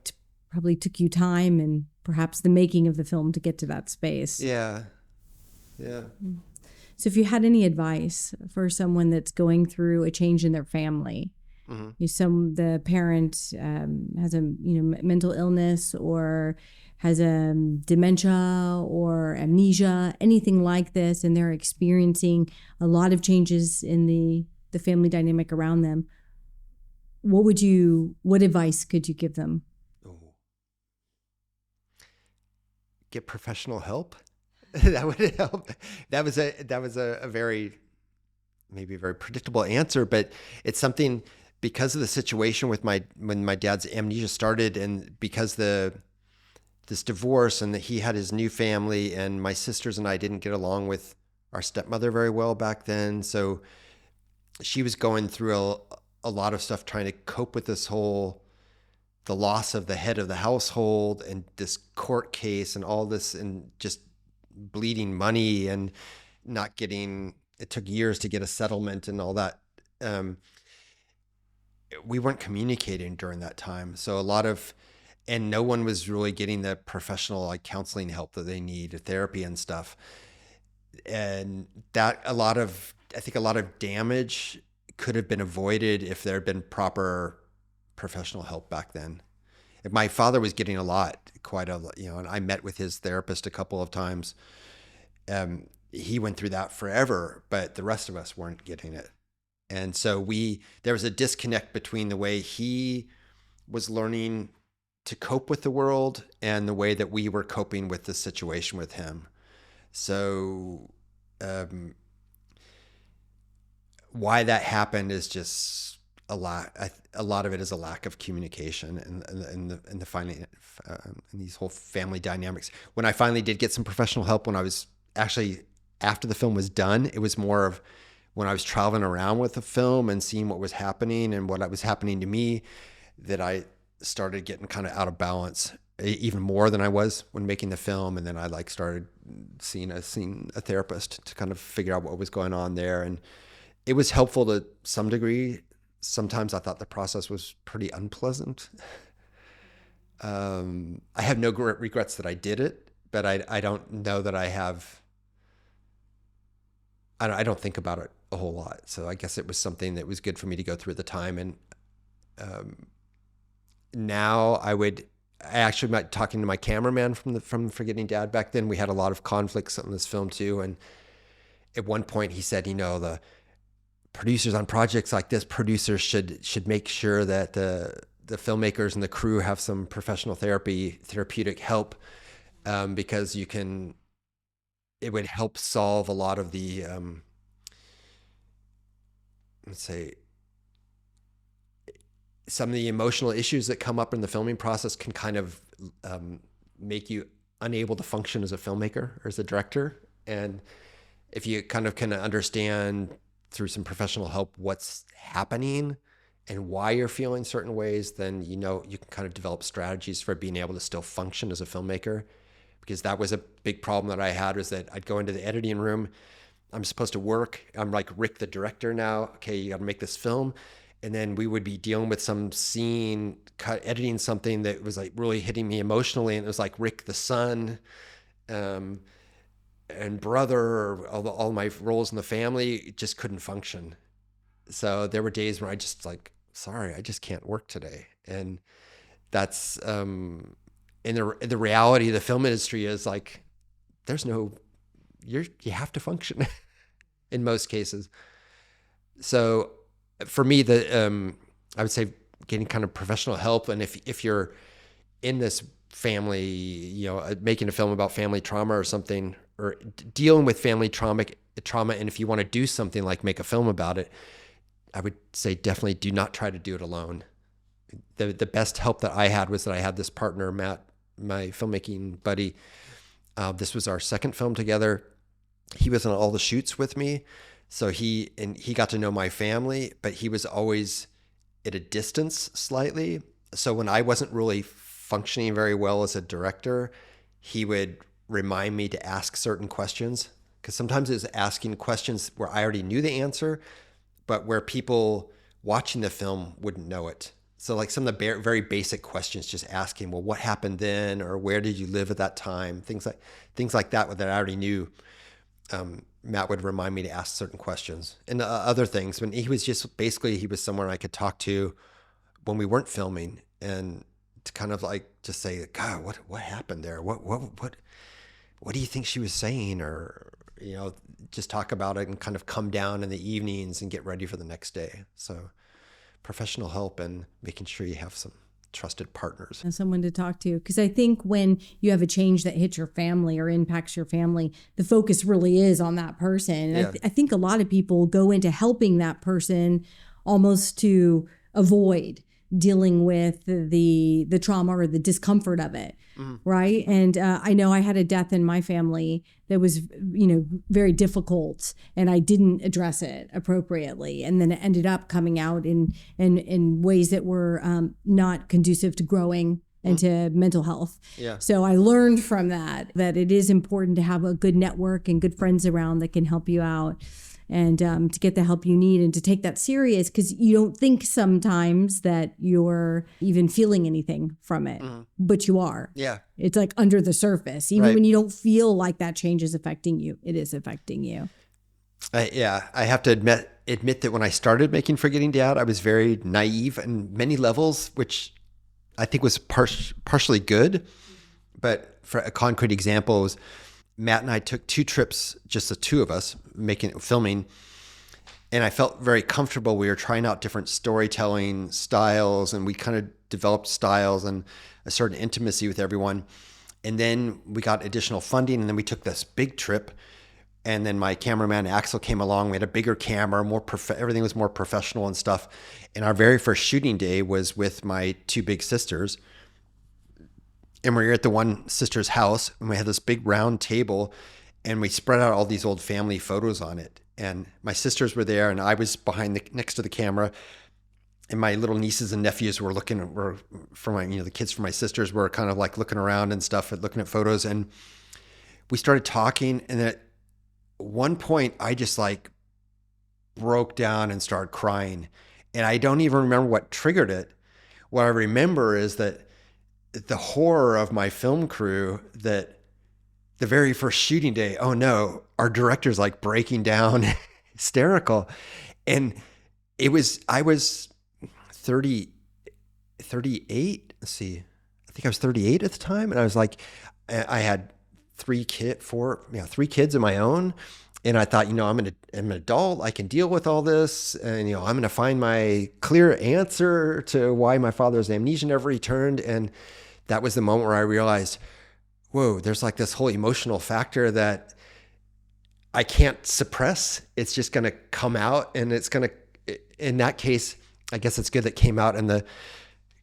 Speaker 2: Probably took you time and perhaps the making of the film to get to that space.
Speaker 3: Yeah, yeah.
Speaker 2: So if you had any advice for someone that's going through a change in their family, the parent has a mental illness or has a dementia or amnesia, anything like this, and they're experiencing a lot of changes in the family dynamic around them, what advice could you give them?
Speaker 3: Get professional help. That would help. That was a very, maybe a very predictable answer, but it's something because of the situation with when my dad's amnesia started, and because this divorce, and that he had his new family, and my sisters and I didn't get along with our stepmother very well back then. So she was going through a lot of stuff trying to cope with the loss of the head of the household and this court case and all this, and just bleeding money and not getting, it took years to get a settlement and all that. We weren't communicating during that time. So and no one was really getting the professional counseling help that they need, therapy and stuff. And that I think a lot of damage could have been avoided if there had been proper professional help back then. My father was getting and I met with his therapist a couple of times. He went through that forever, but the rest of us weren't getting it. And so there was a disconnect between the way he was learning to cope with the world and the way that we were coping with the situation with him. So, why that happened is just a lot of it is a lack of communication and the finding and these whole family dynamics. When I finally did get some professional help, when I was actually, after the film was done, it was more of when I was traveling around with the film and seeing what was happening and what was happening to me, that I started getting kind of out of balance even more than I was when making the film. And then I started seeing a therapist to kind of figure out what was going on there. And it was helpful to some degree. Sometimes I thought the process was pretty unpleasant. I have no regrets that I did it, but I don't know that I have. I don't think about it a whole lot. So I guess it was something that was good for me to go through at the time. And now I actually met talking to my cameraman from Forgetting Dad back then. We had a lot of conflicts on this film too. And at one point he said, the producers on projects like this, producers should make sure that the filmmakers and the crew have some professional therapeutic help, because it would help solve a lot of the, let's say, some of the emotional issues that come up in the filming process can kind of make you unable to function as a filmmaker or as a director. And if you kind of can understand through some professional help what's happening and why you're feeling certain ways, then you can kind of develop strategies for being able to still function as a filmmaker. Because that was a big problem that I had, was that I'd go into the editing room. I'm supposed to work. I'm like Rick, the director now. Okay, you got to make this film. And then we would be dealing with some scene, editing something that was really hitting me emotionally. And it was like Rick, the son, and brother, or all my roles in the family, just couldn't function. So there were days where I just sorry, I just can't work today. And that's, in the reality of the film industry is like, you have to function in most cases. So for me, I would say getting kind of professional help. And if you're in this family, making a film about family trauma or something, or dealing with family trauma, and if you want to do something like make a film about it, I would say definitely do not try to do it alone. The best help that I had was that I had this partner, Matt, my filmmaking buddy. This was our second film together. He was on all the shoots with me. So he got to know my family, but he was always at a distance slightly. So when I wasn't really functioning very well as a director, he would remind me to ask certain questions, because sometimes it was asking questions where I already knew the answer, but where people watching the film wouldn't know it. So like some of the very basic questions, just asking, well, what happened then? Or where did you live at that time? Things like that I already knew. Matt would remind me to ask certain questions, and other things. When he was someone I could talk to when we weren't filming, and to kind of like just say, God, what happened there? What do you think she was saying? Or, just talk about it and kind of come down in the evenings and get ready for the next day. So professional help and making sure you have some trusted partners
Speaker 2: and someone to talk to. Because I think when you have a change that hits your family or impacts your family, the focus really is on that person. And I think a lot of people go into helping that person almost to avoid dealing with the trauma or the discomfort of it. Right. And I know I had a death in my family that was, very difficult, and I didn't address it appropriately. And then it ended up coming out in ways that were not conducive to growing and to mental health. Yeah. So I learned from that it is important to have a good network and good friends around that can help you out, and to get the help you need, and to take that serious, because you don't think sometimes that you're even feeling anything from it, but you are. Yeah. It's like under the surface. Even when you don't feel like that change is affecting you, it is affecting you.
Speaker 3: I have to admit that when I started making Forgetting Dad, I was very naive on many levels, which I think was partially good. But for a concrete example was, Matt and I took 2 trips, just the 2 of us, filming, and I felt very comfortable. We were trying out different storytelling styles, and we kind of developed styles and a certain intimacy with everyone. And then we got additional funding, and then we took this big trip. And then my cameraman Axel came along. We had a bigger camera, everything was more professional and stuff. And our very first shooting day was with my 2 big sisters. And we were at the one sister's house, and we had this big round table, and we spread out all these old family photos on it. And my sisters were there, and I was next to the camera, and my little nieces and nephews were the kids from my sisters were kind of like looking around and stuff, and looking at photos. And we started talking, and at one point I just like broke down and started crying. And I don't even remember what triggered it. What I remember is that the horror of my film crew, that the very first shooting day, oh no, our director's like breaking down hysterical. And I was 38. Let's see. I think I was 38 at the time. And I was like, I had 3 kids of my own. And I thought, I'm an adult. I can deal with all this. And, I'm going to find my clear answer to why my father's amnesia never returned. And that was the moment where I realized, whoa, there's like this whole emotional factor that I can't suppress. It's just going to come out, and it's going to, in that case, I guess it's good that came out in the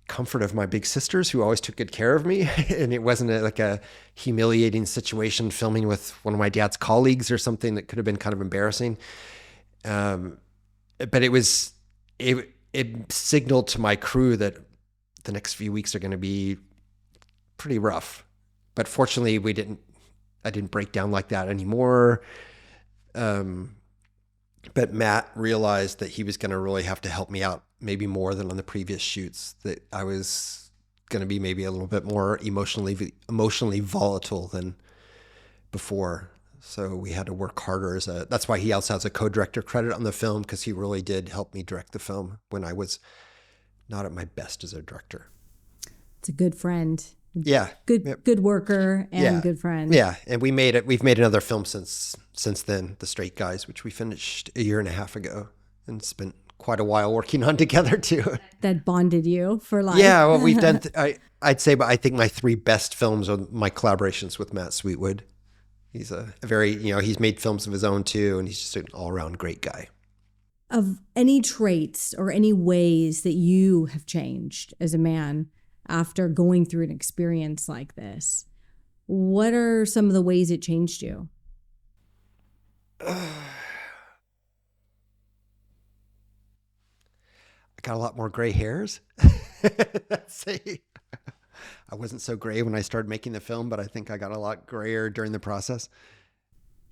Speaker 3: comfort of my big sisters, who always took good care of me. And it wasn't like a humiliating situation filming with one of my dad's colleagues or something that could have been kind of embarrassing. But it signaled to my crew that the next few weeks are going to be pretty rough. But fortunately I didn't break down like that anymore. But Matt realized that he was going to really have to help me out, maybe more than on the previous shoots, that I was going to be maybe a little bit more emotionally volatile than before. So we had to work harder that's why he also has a co-director credit on the film, because he really did help me direct the film when I was not at my best as a director.
Speaker 2: It's a good friend.
Speaker 3: Yeah.
Speaker 2: Good worker and good friend.
Speaker 3: Yeah. And we've made another film since then, The Straight Guys, which we finished a year and a half ago and spent quite a while working on together too.
Speaker 2: That bonded you for life.
Speaker 3: Yeah. Well, we've done, I'd say, but I think my 3 best films are my collaborations with Matt Sweetwood. He's a very, he's made films of his own too. And he's just an all around great guy.
Speaker 2: Of any traits or any ways that you have changed as a man after going through an experience like this, what are some of the ways it changed you?
Speaker 3: I got a lot more gray hairs. I wasn't so gray when I started making the film, but I think I got a lot grayer during the process.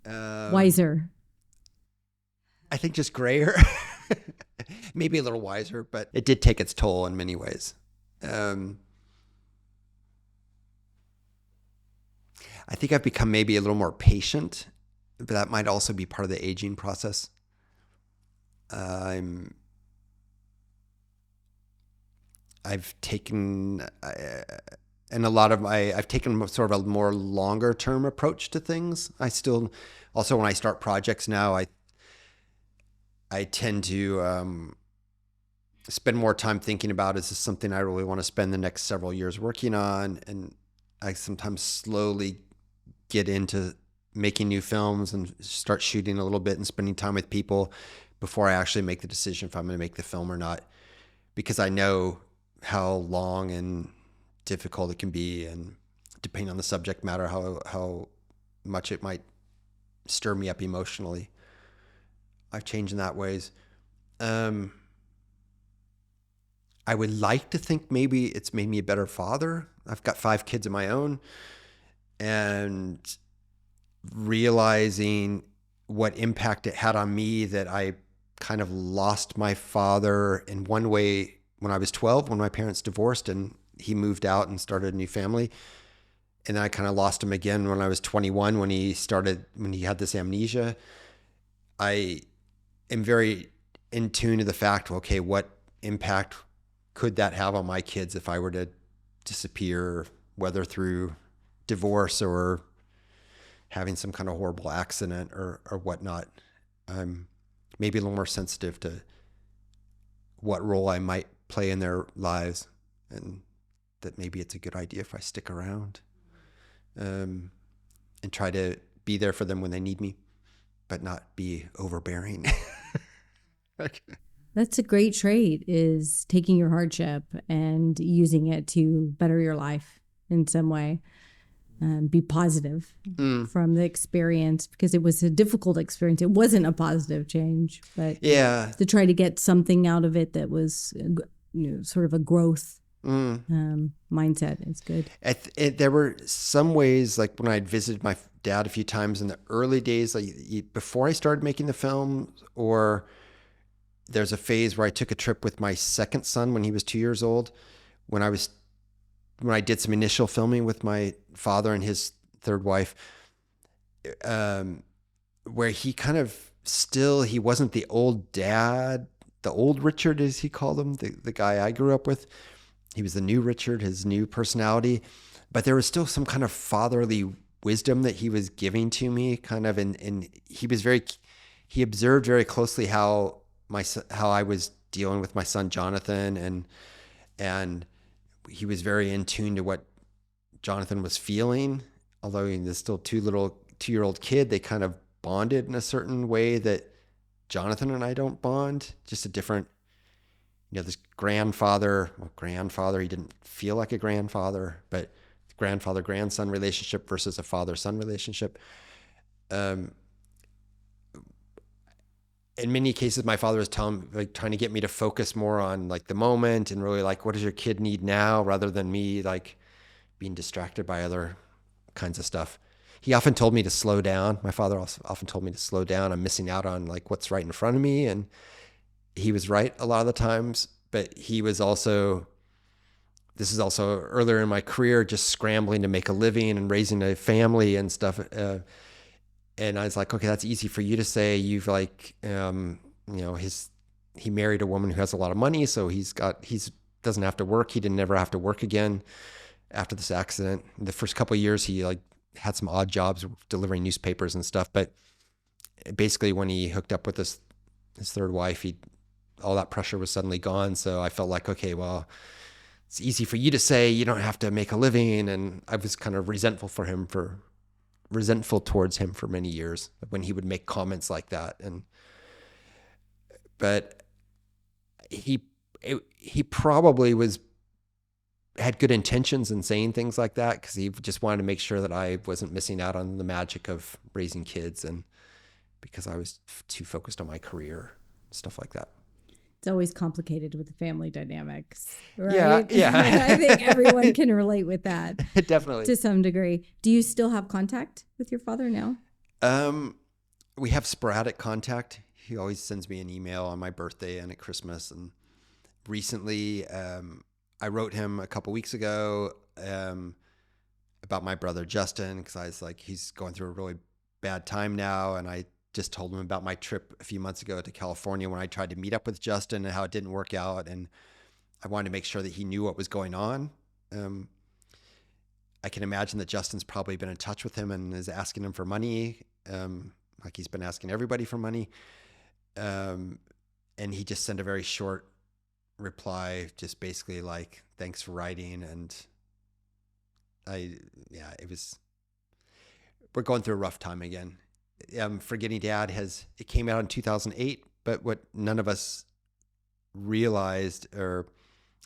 Speaker 2: Wiser.
Speaker 3: I think just grayer, maybe a little wiser, but it did take its toll in many ways. I think I've become maybe a little more patient, but that might also be part of the aging process. I've taken, I've taken sort of a more longer term approach to things. Also when I start projects now, I tend to spend more time thinking about, is this something I really want to spend the next several years working on? And I sometimes slowly get into making new films and start shooting a little bit and spending time with people before I actually make the decision if I'm going to make the film or not, because I know how long and difficult it can be, and depending on the subject matter, how much it might stir me up emotionally. I've changed in that ways. I would like to think maybe it's made me a better father. I've got 5 kids of my own, and realizing what impact it had on me, that I kind of lost my father in one way when I was 12, when my parents divorced and he moved out and started a new family. And then I kind of lost him again when I was 21, when he had this amnesia. I am very in tune to the fact, okay, what impact could that have on my kids if I were to disappear, whether through divorce or having some kind of horrible accident or whatnot. I'm maybe a little more sensitive to what role I might play in their lives, and that maybe it's a good idea if I stick around and try to be there for them when they need me, but not be overbearing.
Speaker 2: That's a great trait, is taking your hardship and using it to better your life in some way. Be positive from the experience, because it was a difficult experience. It wasn't a positive change, but to try to get something out of it that was sort of a growth mindset is good.
Speaker 3: There were some ways, like when I'd visited my dad a few times in the early days, like before I started making the film, or there's a phase where I took a trip with my second son when he was 2 years old, when I did some initial filming with my father and his third wife, where he kind of he wasn't the old dad, the old Richard, as he called him, the guy I grew up with. He was the new Richard, his new personality, but there was still some kind of fatherly wisdom that he was giving to me, kind of, and he observed very closely how I was dealing with my son Jonathan, and he was very in tune to what Jonathan was feeling. Although he's still 2-year-old kid, they kind of bonded in a certain way that Jonathan and I don't bond. Just a different, this grandfather, he didn't feel like a grandfather, but grandfather-grandson relationship versus a father-son relationship. In many cases, my father was trying to get me to focus more on like the moment and really like, what does your kid need now, rather than me like being distracted by other kinds of stuff. He often told me to slow down. My father often told me to slow down. I'm missing out on like what's right in front of me. And he was right a lot of the times, but he was also, this is also earlier in my career, just scrambling to make a living and raising a family and stuff. And I was like, okay, that's easy for you to say. You've like, he married a woman who has a lot of money. So he's doesn't have to work. He didn't ever have to work again after this accident. The first couple of years, he like had some odd jobs delivering newspapers and stuff. But basically, when he hooked up with his third wife, all that pressure was suddenly gone. So I felt like, okay, well, it's easy for you to say you don't have to make a living. And I was kind of resentful towards him for many years when he would make comments like that. But he probably had good intentions in saying things like that, because he just wanted to make sure that I wasn't missing out on the magic of raising kids, and because I was too focused on my career, stuff like that.
Speaker 2: It's always complicated with the family dynamics, right?
Speaker 3: Yeah.
Speaker 2: I think everyone can relate with that.
Speaker 3: Definitely.
Speaker 2: To some degree. Do you still have contact with your father now?
Speaker 3: We have sporadic contact. He always sends me an email on my birthday and at Christmas. And recently, I wrote him a couple weeks ago about my brother Justin, because I was like, he's going through a really bad time now, and I just told him about my trip a few months ago to California when I tried to meet up with Justin and how it didn't work out. And I wanted to make sure that he knew what was going on. I can imagine that Justin's probably been in touch with him and is asking him for money, like he's been asking everybody for money. And he just sent a very short reply, just basically like, thanks for writing. And we're going through a rough time again. Forgetting Dad it came out in 2008, but what none of us realized or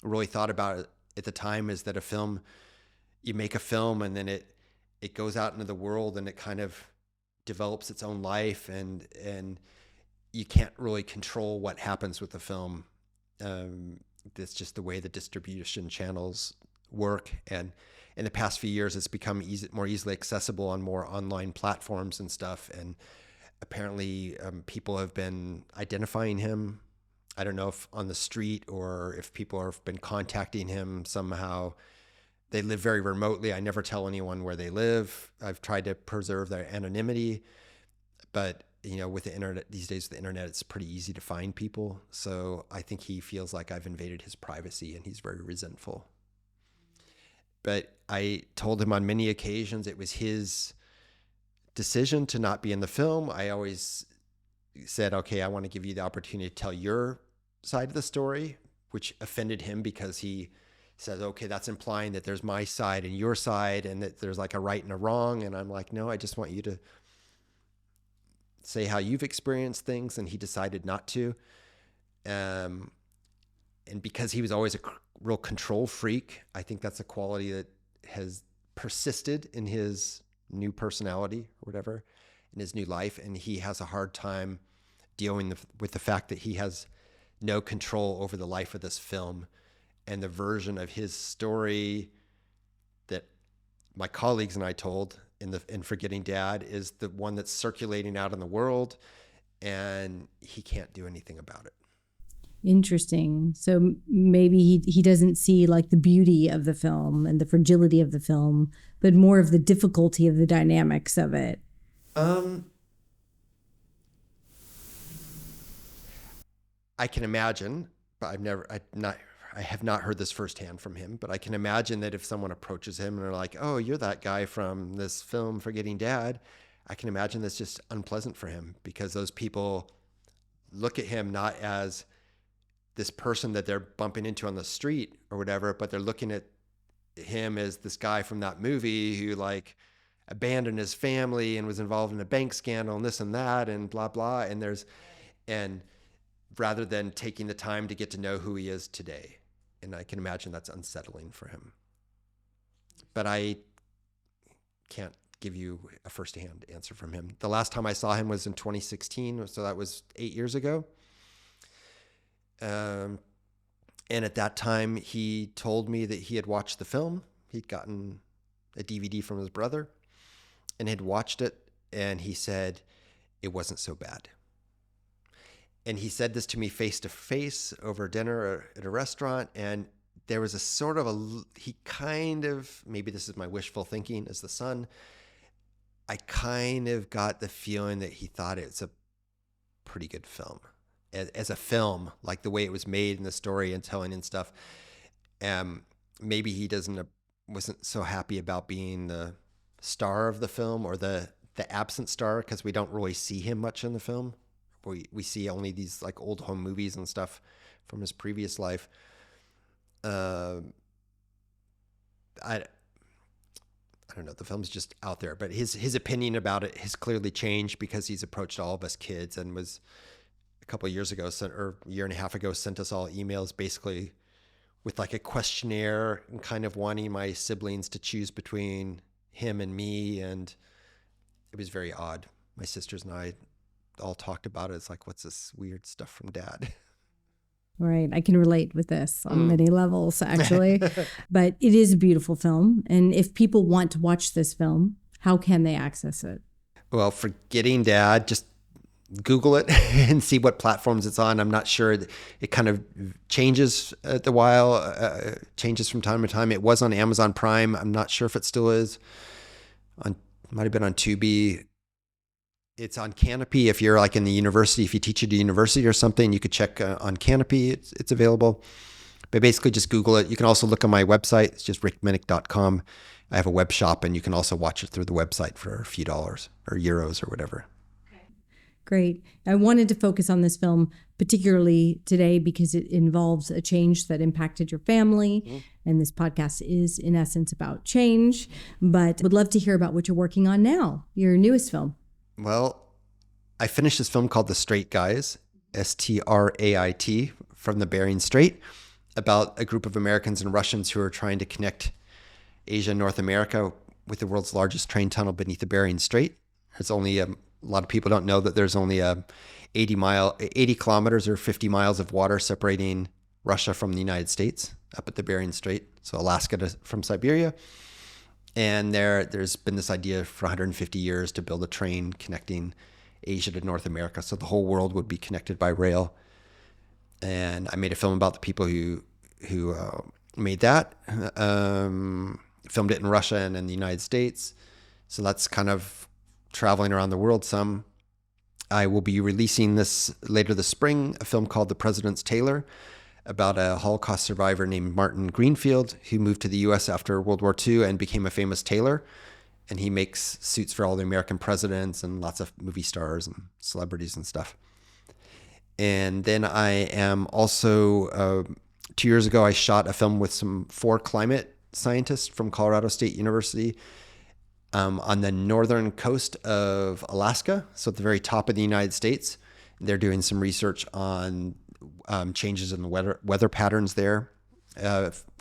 Speaker 3: really thought about at the time is that you make a film and then it goes out into the world and it kind of develops its own life, and you can't really control what happens with the film. That's just the way the distribution channels work. And in the past few years, it's become more easily accessible on more online platforms and stuff. And apparently people have been identifying him. I don't know if on the street or if people have been contacting him somehow. They live very remotely. I never tell anyone where they live. I've tried to preserve their anonymity. But, with the internet these days, it's pretty easy to find people. So I think he feels like I've invaded his privacy, and he's very resentful. But I told him on many occasions it was his decision to not be in the film. I always said, okay, I want to give you the opportunity to tell your side of the story, which offended him because he says, okay, that's implying that there's my side and your side and that there's like a right and a wrong. And I'm like, no, I just want you to say how you've experienced things. And he decided not to. And because he was always a real control freak, I think that's a quality that has persisted in his new personality or whatever, in his new life. And he has a hard time dealing with the fact that he has no control over the life of this film, and the version of his story that my colleagues and I told in Forgetting Dad is the one that's circulating out in the world, and he can't do anything about it.
Speaker 2: Interesting. So maybe he doesn't see like the beauty of the film and the fragility of the film, but more of the difficulty of the dynamics of it.
Speaker 3: I can imagine, but I have not heard this firsthand from him, but I can imagine that if someone approaches him and they're like, oh, you're that guy from this film, Forgetting Dad, I can imagine that's just unpleasant for him, because those people look at him not as this person that they're bumping into on the street or whatever, but they're looking at him as this guy from that movie who like abandoned his family and was involved in a bank scandal and this and that and blah, blah. And rather than taking the time to get to know who he is today. And I can imagine that's unsettling for him. But I can't give you a firsthand answer from him. The last time I saw him was in 2016. So that was 8 years ago. And at that time, he told me that he had watched the film. He'd gotten a DVD from his brother and had watched it. And he said it wasn't so bad. And he said this to me face to face over dinner at a restaurant. And there was a sort of maybe this is my wishful thinking as the son, I kind of got the feeling that he thought it's a pretty good film. As a film, like the way it was made and the story and telling and stuff. Maybe he wasn't so happy about being the star of the film, or the absent star, because we don't really see him much in the film. We see only these like old home movies and stuff from his previous life. I don't know. The film's just out there, but his opinion about it has clearly changed because he's approached all of us kids, and was a couple of years ago, or a year and a half ago, sent us all emails basically with like a questionnaire and kind of wanting my siblings to choose between him and me. And it was very odd. My sisters and I all talked about it. It's like, what's this weird stuff from Dad?
Speaker 2: Right. I can relate with this on many levels, actually. But it is a beautiful film. And if people want to watch this film, how can they access it?
Speaker 3: Well, Forgetting Dad, just Google it and see what platforms it's on. I'm not sure. It kind of changes at the while, changes from time to time. It was on Amazon Prime. I'm not sure if it still is. Might have been on Tubi. It's on Canopy. If you're like in the university, if you teach at a university or something, you could check on Canopy. It's available. But basically just Google it. You can also look on my website. It's just rickminnich.com. I have a web shop, and you can also watch it through the website for a few dollars or euros or whatever.
Speaker 2: Great. I wanted to focus on this film particularly today because it involves a change that impacted your family. And this podcast is, in essence, about change. But would love to hear about what you're working on now, your newest film.
Speaker 3: Well, I finished this film called The Strait Guys, Strait, from the Bering Strait, about a group of Americans and Russians who are trying to connect Asia and North America with the world's largest train tunnel beneath the Bering Strait. There's only a lot of people don't know that there's only 80 kilometers or 50 miles of water separating Russia from the United States up at the Bering Strait, so Alaska from Siberia. And there's been this idea for 150 years to build a train connecting Asia to North America, so the whole world would be connected by rail. And I made a film about the people who made that. Filmed it in Russia and in the United States. So that's kind of traveling around the world some. I will be releasing this later this spring, a film called The President's Tailor, about a Holocaust survivor named Martin Greenfield, who moved to the U.S. after World War II and became a famous tailor. And he makes suits for all the American presidents and lots of movie stars and celebrities and stuff. And then I am also, 2 years ago, I shot a film with 4 climate scientists from Colorado State University on the northern coast of Alaska, so at the very top of the United States. They're doing some research on changes in the weather patterns there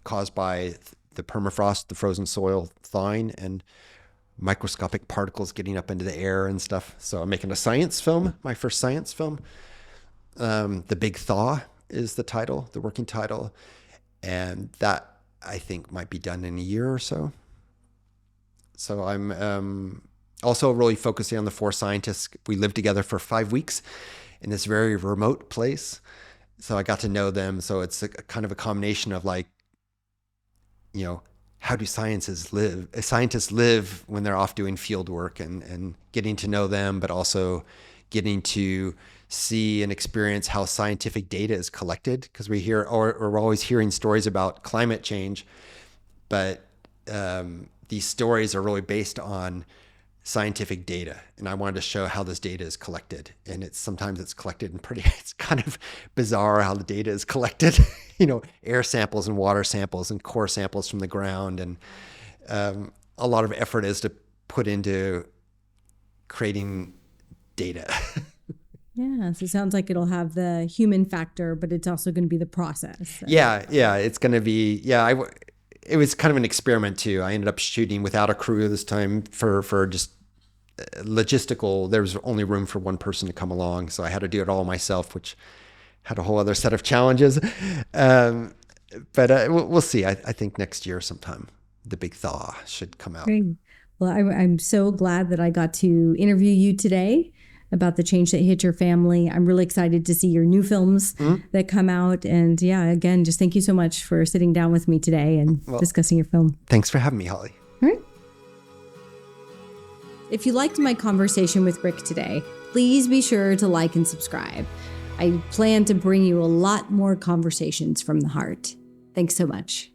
Speaker 3: caused by the permafrost, the frozen soil thawing, and microscopic particles getting up into the air and stuff. So I'm making a science film, my first science film. The Big Thaw is the title, the working title. And that, I think, might be done in a year or so. So I'm also really focusing on the 4 scientists. We lived together for 5 weeks in this very remote place. So I got to know them. So it's a kind of a combination of like, how do scientists live when they're off doing field work, and getting to know them, but also getting to see and experience how scientific data is collected. Because we're always hearing stories about climate change, but these stories are really based on scientific data. And I wanted to show how this data is collected. And sometimes it's collected in it's kind of bizarre how the data is collected, air samples and water samples and core samples from the ground. And a lot of effort is to put into creating data.
Speaker 2: Yeah, so it sounds like it'll have the human factor, but it's also going to be the process.
Speaker 3: Yeah, it's going to be, it was kind of an experiment too. I ended up shooting without a crew this time for just logistical. There was only room for one person to come along, so I had to do it all myself, which had a whole other set of challenges. But we'll see. I think next year sometime, The Big Thaw should come out.
Speaker 2: Great. Well, I'm so glad that I got to interview you today about the change that hit your family. I'm really excited to see your new films that come out. And again, just thank you so much for sitting down with me today and discussing your film.
Speaker 3: Thanks for having me, Holly.
Speaker 2: All right. If you liked my conversation with Rick today, please be sure to like and subscribe. I plan to bring you a lot more conversations from the heart. Thanks so much.